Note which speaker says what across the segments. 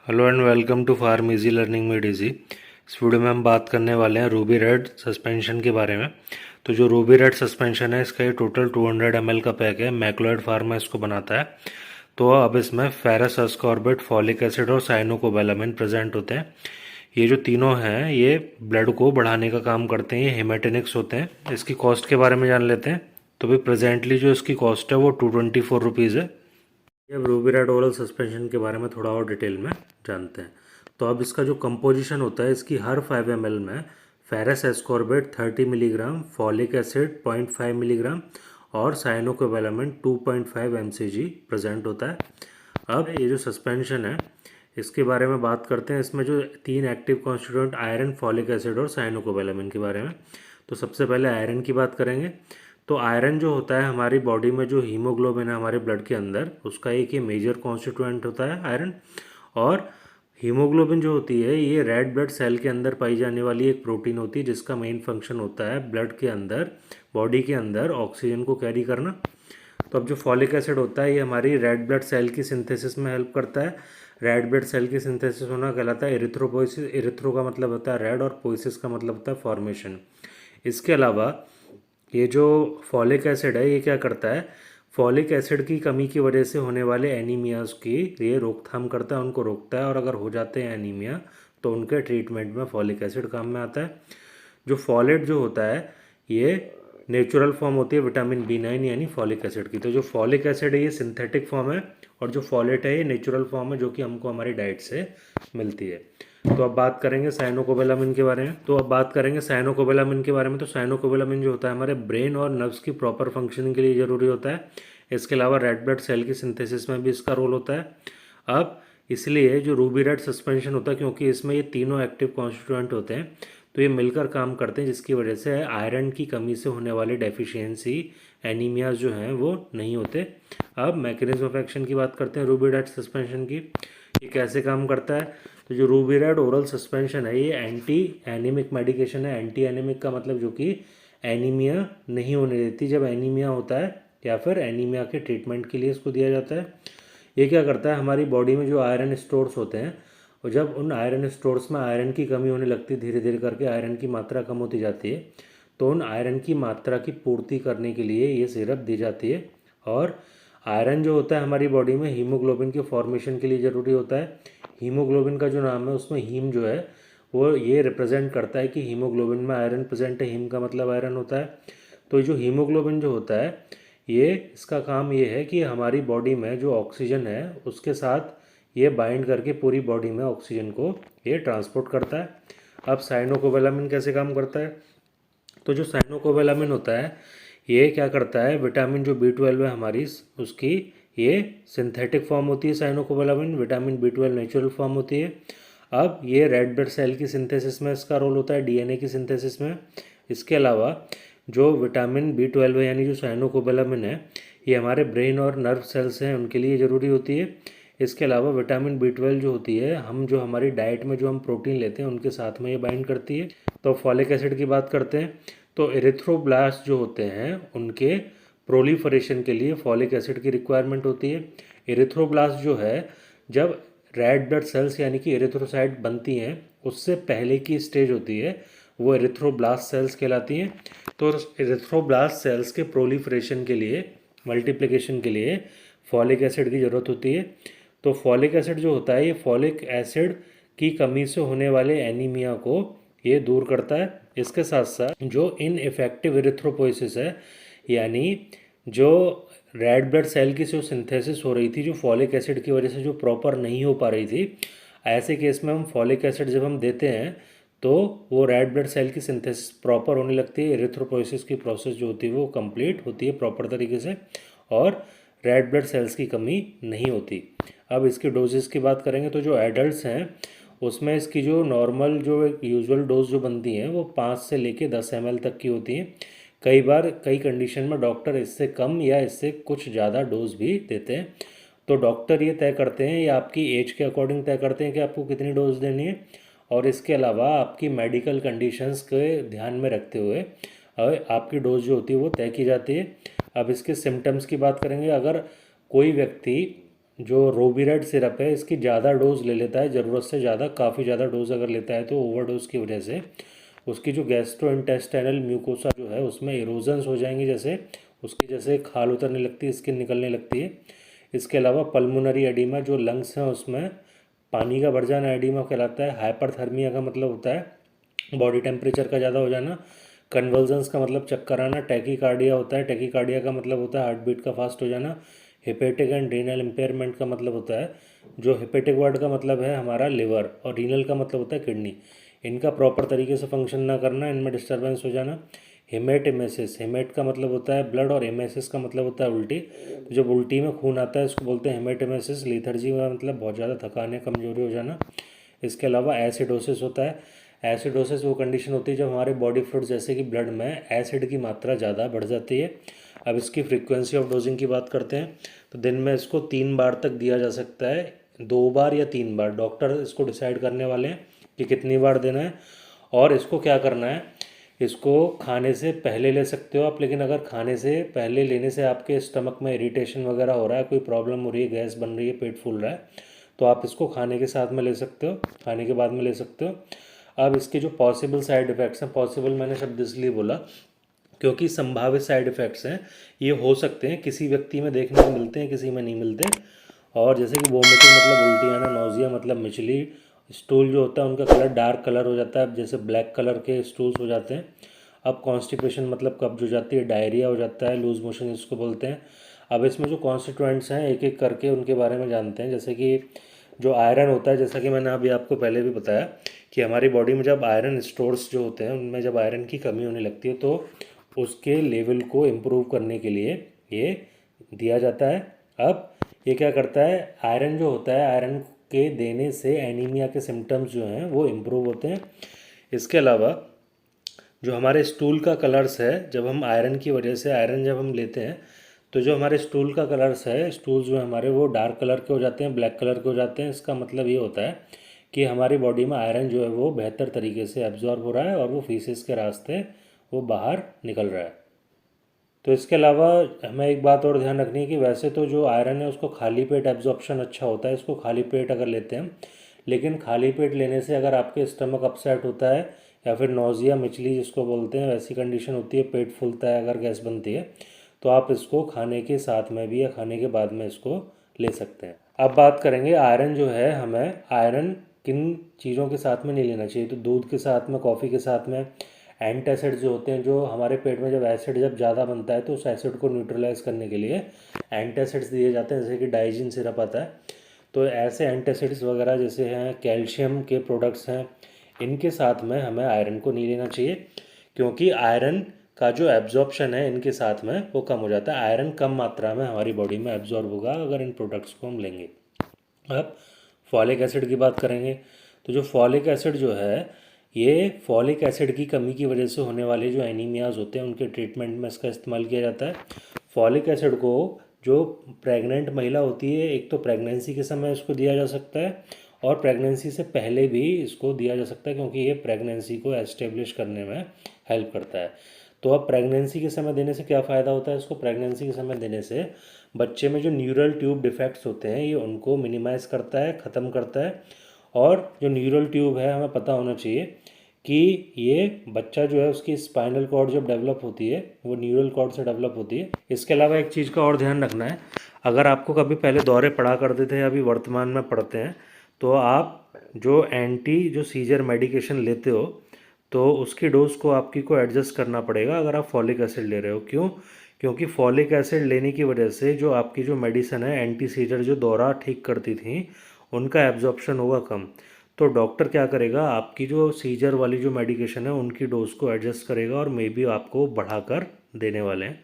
Speaker 1: Hello and welcome to Pharm Easy learning made easy. इस video में हम बात करने वाले हैं रूबी रेड सस्पेंशन के बारे में। तो जो रूबी रेड सस्पेंशन है इसका ये टोटल 200 ml का पैक है। मैक्लोइड फार्मा इसको बनाता है। तो अब इसमें फेरस अस्कॉर्बिट, फॉलिक एसिड और साइनोकोबालामिन प्रेजेंट होते हैं। ये जो तीनों हैं ये ब्लड को बढ़ाने का काम करते हैं। ये हेमेटेनिक्स होते हैं। इसकी कॉस्ट के बारे में जान लेते हैं। तो भाई प्रेजेंटली जो इसकी कॉस्ट है वो 224 रुपीज़ है। अब रूबी रेड ओरल सस्पेंशन के बारे में थोड़ा और डिटेल में जानते हैं। तो अब इसका जो कंपोजिशन होता है, इसकी हर 5 ml में ferrous ascorbate 30 milligram, folic acid 0.5 milligram और साइनोकोबालामिन 2.5 mcg प्रेजेंट होता है। अब ये जो सस्पेंशन है इसके बारे में बात करते हैं। इसमें जो 3 active constituent iron, folic acid और साइनोकोबालामिन के बारे में। तो सबसे पहले आयरन की बात करेंगे। तो आयरन जो होता है हमारी बॉडी में जो हीमोग्लोबिन है हमारे ब्लड के अंदर, उसका एक ये मेजर कॉन्स्टिट्यूएंट होता है आयरन। और हीमोग्लोबिन जो होती है ये रेड ब्लड सेल के अंदर पाई जाने वाली एक प्रोटीन होती है जिसका मेन फंक्शन होता है ब्लड के अंदर, बॉडी के अंदर ऑक्सीजन को कैरी करना। तो अब जो फॉलिक एसिड होता है ये हमारी रेड ब्लड सेल की सिंथेसिस में हेल्प करता है। रेड ब्लड सेल की सिंथेसिस होना कहलाता है एरिथ्रोपोइसिस। एरिथ्रो का मतलब होता है रेड और पोइसिस का मतलब होता है फॉर्मेशन। इसके अलावा ये जो फॉलिक एसिड है ये क्या करता है, फॉलिक एसिड की कमी की वजह से होने वाले एनीमियाज की ये रोकथाम करता है, उनको रोकता है। और अगर हो जाते हैं एनीमिया तो उनके ट्रीटमेंट में फॉलिक एसिड काम में आता है। जो फॉलेट जो होता है ये नेचुरल फॉर्म होती है विटामिन B9 यानी फॉलिक एसिड की। तो जो फॉलिक एसिड है ये सिंथेटिक फॉर्म है और जो फॉलेट है ये नेचुरल फॉर्म है जो कि हमको हमारी डाइट से मिलती है। तो अब बात करेंगे साइनोकोबालामिन के बारे में। तो साइनोकोबालामिन जो होता है हमारे ब्रेन और नर्व्स की प्रॉपर फंक्शनिंग के लिए ज़रूरी होता है। इसके अलावा रेड ब्लड सेल की सिंथेसिस में भी इसका रोल होता है। अब इसलिए जो रूबी रेड सस्पेंशन होता है, क्योंकि इसमें ये तीनों एक्टिव कॉन्स्टिट्यूएंट होते हैं तो ये मिलकर काम करते हैं, जिसकी वजह से आयरन की कमी से होने वाले डेफिशिएंसी, एनीमियाज जो हैं वो नहीं होते। अब मैकेनिज्म ऑफ एक्शन की बात करते हैं रूबी रेड सस्पेंशन की। ये कैसे काम करता है। तो जो रूबी रेड ओरल सस्पेंशन है ये एंटी एनीमिक मेडिकेशन है। एंटी एनीमिक का मतलब जो कि एनीमिया नहीं होने देती जब एनीमिया होता है, या फिर एनीमिया के ट्रीटमेंट के लिए इसको दिया जाता है। ये क्या करता है, हमारी बॉडी में जो आयरन स्टोर्स होते हैं और जब उन आयरन स्टोर्स में आयरन की कमी होने लगती है, धीरे धीरे करके आयरन की मात्रा कम होती जाती है, तो उन आयरन की मात्रा की पूर्ति करने के लिए ये सिरप दी जाती है। और आयरन जो होता है हमारी बॉडी में हीमोग्लोबिन के फॉर्मेशन के लिए ज़रूरी होता है। हीमोग्लोबिन का जो नाम है उसमें हीम जो है वो ये रिप्रेजेंट करता है कि हीमोग्लोबिन में आयरन प्रेजेंट है। हीम का मतलब आयरन होता है। तो जो हीमोग्लोबिन जो होता है ये, इसका काम ये है कि हमारी बॉडी में जो ऑक्सीजन है उसके साथ ये बाइंड करके पूरी बॉडी में ऑक्सीजन को ये ट्रांसपोर्ट करता है। अब साइनोकोबालामिन कैसे काम करता है। तो जो साइनोकोबालामिन होता है ये क्या करता है, विटामिन जो B12 है हमारी उसकी ये सिंथेटिक फॉर्म होती है cyanocobalamin. Vitamin B12 natural form होती है। अब ये रेड ब्लड सेल की सिंथेसिस में इसका रोल होता है, DNA की सिंथेसिस में। इसके अलावा जो विटामिन B12 है यानी जो साइनोकोबालामिन है ये हमारे ब्रेन और नर्व सेल्स हैं उनके लिए ज़रूरी होती है। इसके अलावा विटामिन B12 जो होती है हम जो हमारी डाइट में जो हम प्रोटीन लेते हैं उनके साथ में ये बाइंड करती है। तो फॉलिक एसिड की बात करते हैं। तो एरिथ्रोब्लास्ट जो होते हैं उनके प्रोलीफरेशन के लिए फॉलिक एसिड की रिक्वायरमेंट होती है। एरिथ्रोब्लास्ट जो है जब रेड ब्लड सेल्स यानी कि एरिथ्रोसाइट बनती हैं उससे पहले की स्टेज होती है, वो एरिथ्रोब्लास्ट सेल्स कहलाती हैं। तो एरिथ्रोब्लास्ट सेल्स के प्रोलीफरेशन के लिए, मल्टीप्लिकेशन के लिए फॉलिक एसिड की ज़रूरत होती है। तो फॉलिक एसिड जो होता है ये फॉलिक एसिड की कमी से होने वाले एनीमिया को ये दूर करता है। इसके साथ साथ जो इनइफेक्टिव एरिथ्रोपोइसिस है, यानी जो रेड ब्लड सेल की जो सिंथेसिस हो रही थी जो फॉलिक एसिड की वजह से जो प्रॉपर नहीं हो पा रही थी, ऐसे केस में हम फॉलिक एसिड जब हम देते हैं तो वो रेड ब्लड सेल की सिंथेसिस प्रॉपर होने लगती है। एरिथ्रोपोइसिस की प्रोसेस जो होती है वो कंप्लीट होती है प्रॉपर तरीके से और रेड ब्लड सेल्स की कमी नहीं होती। अब इसकी डोजेस की बात करेंगे तो जो एडल्ट्स हैं उसमें इसकी जो नॉर्मल जो यूजुअल डोज जो बनती हैं वो 5 से लेके 10 ml तक की होती हैं। कई बार कई कंडीशन में डॉक्टर इससे कम या इससे कुछ ज़्यादा डोज भी देते हैं। तो डॉक्टर ये तय करते हैं या आपकी एज के अकॉर्डिंग तय करते हैं कि आपको कितनी डोज देनी है, और इसके अलावा आपकी मेडिकल कंडीशंस के ध्यान में रखते हुए आपकी डोज जो होती है वो तय की जाती है। अब इसके सिम्टम्स की बात करेंगे। अगर कोई व्यक्ति जो रोबीरेड सिरप है इसकी ज़्यादा डोज ले लेता है, ज़रूरत से ज़्यादा, काफ़ी ज़्यादा डोज अगर लेता है तो ओवरडोज की वजह से उसकी जो गैस्ट्रो इंटेस्टाइनल म्यूकोसा जो है उसमें इरोजन्स हो जाएंगे, जैसे उसकी जैसे खाल उतरने लगती है, स्किन निकलने लगती है। इसके अलावा पल्मोनरी एडिमा, जो लंग्स हैं उसमें पानी का बढ़ जाना एडिमा कहलाता है। हाइपरथर्मिया का मतलब होता है बॉडी टेम्परेचर का ज़्यादा हो जाना। कन्वल्जन्स का मतलब चक्कर आना। टैकीकार्डिया होता है, टैकीकार्डिया का मतलब होता है हार्ट बीट का फास्ट हो जाना। हेपेटिक एंड रीनल इम्पेयरमेंट का मतलब होता है, जो हेपेटिक वर्ड का मतलब है हमारा लिवर और रीनल का मतलब होता है किडनी, इनका प्रॉपर तरीके से फंक्शन ना करना, इनमें डिस्टर्बेंस हो जाना। हेमेटेमेसिस, हेमेट का मतलब होता है ब्लड और एमेसिस का मतलब होता है उल्टी। तो जब उल्टी में खून आता है इसको बोलते हैं हेमेटेमेसिस। लीथर्जी का मतलब बहुत ज़्यादा थकान या कमजोरी हो जाना। इसके अलावा एसिडोसिस होता है। एसिडोसिस वो कंडीशन होती है जब हमारे बॉडी फ्लूइड जैसे कि ब्लड में एसिड की मात्रा ज़्यादा बढ़ जाती है। अब इसकी फ्रीक्वेंसी ऑफ डोजिंग की बात करते हैं तो दिन में इसको 3 बार तक दिया जा सकता है, 2 बार या 3 बार, डॉक्टर इसको डिसाइड करने वाले हैं कि कितनी बार देना है। और इसको क्या करना है, इसको खाने से पहले ले सकते हो आप, लेकिन अगर खाने से पहले लेने से आपके स्टमक में इरिटेशन वगैरह हो रहा है, कोई प्रॉब्लम हो रही है, गैस बन रही है, पेट फूल रहा है, तो आप इसको खाने के साथ में ले सकते हो, खाने के बाद में ले सकते हो। अब इसके जो पॉसिबल साइड इफ़ेक्ट्स हैं, पॉसिबल मैंने शब्द इसलिए बोला क्योंकि संभावित साइड इफ़ेक्ट्स हैं, ये हो सकते हैं, किसी व्यक्ति में देखने को मिलते हैं, किसी में नहीं मिलते। और जैसे कि वोमिटिंग मतलब उल्टी आना, नौजिया मतलब मिचली, स्टूल जो होता है उनका कलर डार्क कलर हो जाता है, जैसे ब्लैक कलर के स्टूल्स हो जाते हैं। अब कॉन्स्टिपेशन मतलब कब्ज हो जाती है, डायरिया हो जाता है, लूज मोशन इसको बोलते हैं। अब इसमें जो कॉन्स्टिट्यूएंट्स हैं एक एक करके उनके बारे में जानते हैं। जैसे कि जो आयरन होता है, जैसा कि मैंने अभी आपको पहले भी बताया कि हमारी बॉडी में जब आयरन स्टोर्स जो होते हैं उनमें जब आयरन की कमी होने लगती है तो उसके लेवल को इम्प्रूव करने के लिए ये दिया जाता है। अब ये क्या करता है, आयरन जो होता है, आयरन के देने से एनीमिया के सिम्टम्स जो हैं वो इम्प्रूव होते हैं। इसके अलावा जो हमारे स्टूल का कलर्स है, जब हम आयरन की वजह से आयरन जब हम लेते हैं तो जो हमारे स्टूल का कलर्स है, स्टूल जो है हमारे वो डार्क कलर के हो जाते हैं, ब्लैक कलर के हो जाते हैं। इसका मतलब ये होता है कि हमारी बॉडी में आयरन जो है वो बेहतर तरीके से एब्जॉर्ब हो रहा है और वो फीसेस के रास्ते वो बाहर निकल रहा है। तो इसके अलावा हमें एक बात और ध्यान रखनी है कि वैसे तो जो आयरन है उसको खाली पेट एब्जॉर्प्शन अच्छा होता है, इसको खाली पेट अगर लेते हैं, लेकिन खाली पेट लेने से अगर आपके स्टमक अपसेट होता है या फिर नौजिया मिचली जिसको बोलते हैं वैसी कंडीशन होती है, पेट फूलता है, अगर गैस बनती है, तो आप इसको खाने के साथ में भी या खाने के बाद में इसको ले सकते हैं। अब बात करेंगे आयरन जो है, हमें आयरन किन चीज़ों के साथ में नहीं लेना चाहिए। तो दूध के साथ में, कॉफ़ी के साथ में, एंटासिड जो होते हैं, जो हमारे पेट में जब एसिड जब ज़्यादा बनता है तो उस एसिड को न्यूट्रलाइज करने के लिए एंटासिड्स दिए जाते हैं, जैसे कि डाइजिन सिरप आता है। तो ऐसे एंटासिड्स वगैरह जैसे हैं, कैल्शियम के प्रोडक्ट्स हैं, इनके साथ में हमें आयरन को नहीं लेना चाहिए, क्योंकि आयरन का जो एब्जॉर्प्शन है इनके साथ में वो कम हो जाता है। आयरन कम मात्रा में हमारी बॉडी में एब्जॉर्ब होगा अगर इन प्रोडक्ट्स को हम लेंगे। अब फॉलिक एसिड की बात करेंगे तो जो फॉलिक एसिड जो है, ये फॉलिक एसिड की कमी की वजह से होने वाले जो एनीमियाज होते हैं उनके ट्रीटमेंट में इसका इस्तेमाल किया जाता है। फॉलिक एसिड को जो प्रेग्नेंट महिला होती है, एक तो प्रेगनेंसी के समय इसको दिया जा सकता है और प्रेगनेंसी से पहले भी इसको दिया जा सकता है, क्योंकि ये प्रेगनेंसी को एस्टेब्लिश करने में हेल्प करता है। तो अब प्रेगनेंसी के समय देने से क्या फ़ायदा होता है, इसको प्रेगनेंसी के समय देने से बच्चे में जो न्यूरल ट्यूब डिफेक्ट्स होते हैं ये उनको मिनिमाइज़ करता है, ख़त्म करता है। और जो न्यूरल ट्यूब है हमें पता होना चाहिए कि ये बच्चा जो है उसकी स्पाइनल कॉर्ड जब डेवलप होती है वो न्यूरल कॉर्ड से डेवलप होती है। इसके अलावा एक चीज़ का और ध्यान रखना है, अगर आपको कभी पहले दौरे पड़ा करते थे या अभी वर्तमान में पड़ते हैं तो आप जो सीजर मेडिकेशन लेते हो तो उसकी डोज को आपकी को एडजस्ट करना पड़ेगा अगर आप फॉलिक एसिड ले रहे हो। क्यों? क्योंकि फॉलिक एसिड लेने की वजह से जो आपकी जो मेडिसिन है, एंटी सीजर जो दौरा ठीक करती थी, उनका एब्जॉर्प्शन होगा कम। तो डॉक्टर क्या करेगा, आपकी जो सीजर वाली जो मेडिकेशन है उनकी डोज को एडजस्ट करेगा और मे बी आपको बढ़ाकर देने वाले हैं।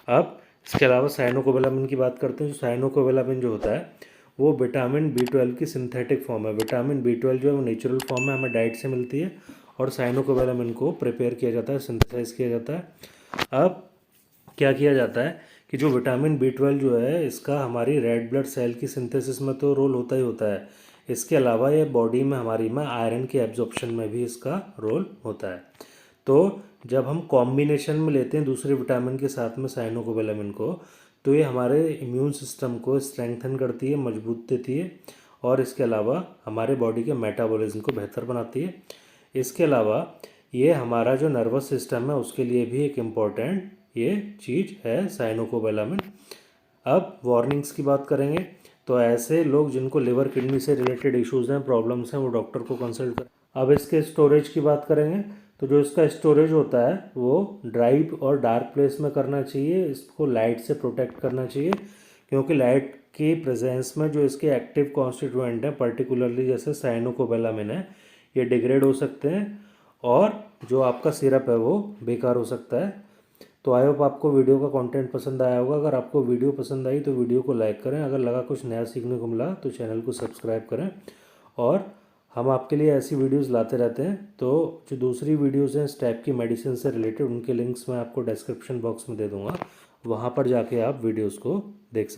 Speaker 1: अब इसके अलावा साइनोकोबालामिन की बात करते हैं। जो साइनोकोबालामिन जो होता है वो विटामिन B12 की सिंथेटिक फॉर्म है। विटामिन B12 जो है वो नेचुरल फॉर्म है, हमें डाइट से मिलती है, और साइनोकोबालामिन को प्रिपेयर किया जाता है, सिंथेसाइज किया जाता है। अब क्या किया जाता है कि जो विटामिन B12 जो है इसका हमारी रेड ब्लड सेल की सिंथेसिस में तो रोल होता ही होता है, इसके अलावा ये बॉडी में हमारी में आयरन के एब्जॉर्प्शन में भी इसका रोल होता है। तो जब हम कॉम्बिनेशन में लेते हैं दूसरे विटामिन के साथ में साइनोकोबालामिन को, तो ये हमारे इम्यून सिस्टम को स्ट्रेंथन करती है, मजबूत देती है और इसके अलावा हमारे बॉडी के मेटाबॉलिज्म को बेहतर बनाती है। इसके अलावा ये हमारा जो नर्वस सिस्टम है उसके लिए भी एक इम्पॉर्टेंट ये चीज़ है साइनोकोबालामिन। अब वार्निंग्स की बात करेंगे तो ऐसे लोग जिनको लिवर किडनी से रिलेटेड इश्यूज़ हैं, प्रॉब्लम्स हैं, वो डॉक्टर को कंसल्ट करें। अब इसके स्टोरेज की बात करेंगे तो जो इसका स्टोरेज होता है वो ड्राई और डार्क प्लेस में करना चाहिए। इसको लाइट से प्रोटेक्ट करना चाहिए क्योंकि लाइट की प्रेजेंस में जो इसके एक्टिव कॉन्स्टिट्यूएंट हैं, पर्टिकुलरली जैसे साइनोकोबालामिन है, ये डिग्रेड हो सकते हैं और जो आपका सिरप है वो बेकार हो सकता है। तो आई होप आपको वीडियो का कंटेंट पसंद आया होगा। अगर आपको वीडियो पसंद आई तो वीडियो को लाइक करें, अगर लगा कुछ नया सीखने को मिला तो चैनल को सब्सक्राइब करें और हम आपके लिए ऐसी वीडियोस लाते रहते हैं। तो जो दूसरी वीडियोस हैं इस टाइप की मेडिसिन से रिलेटेड, उनके लिंक्स मैं आपको डिस्क्रिप्शन बॉक्स में दे दूँगा, वहाँ पर जाके आप वीडियोज़ को देख सकते हैं।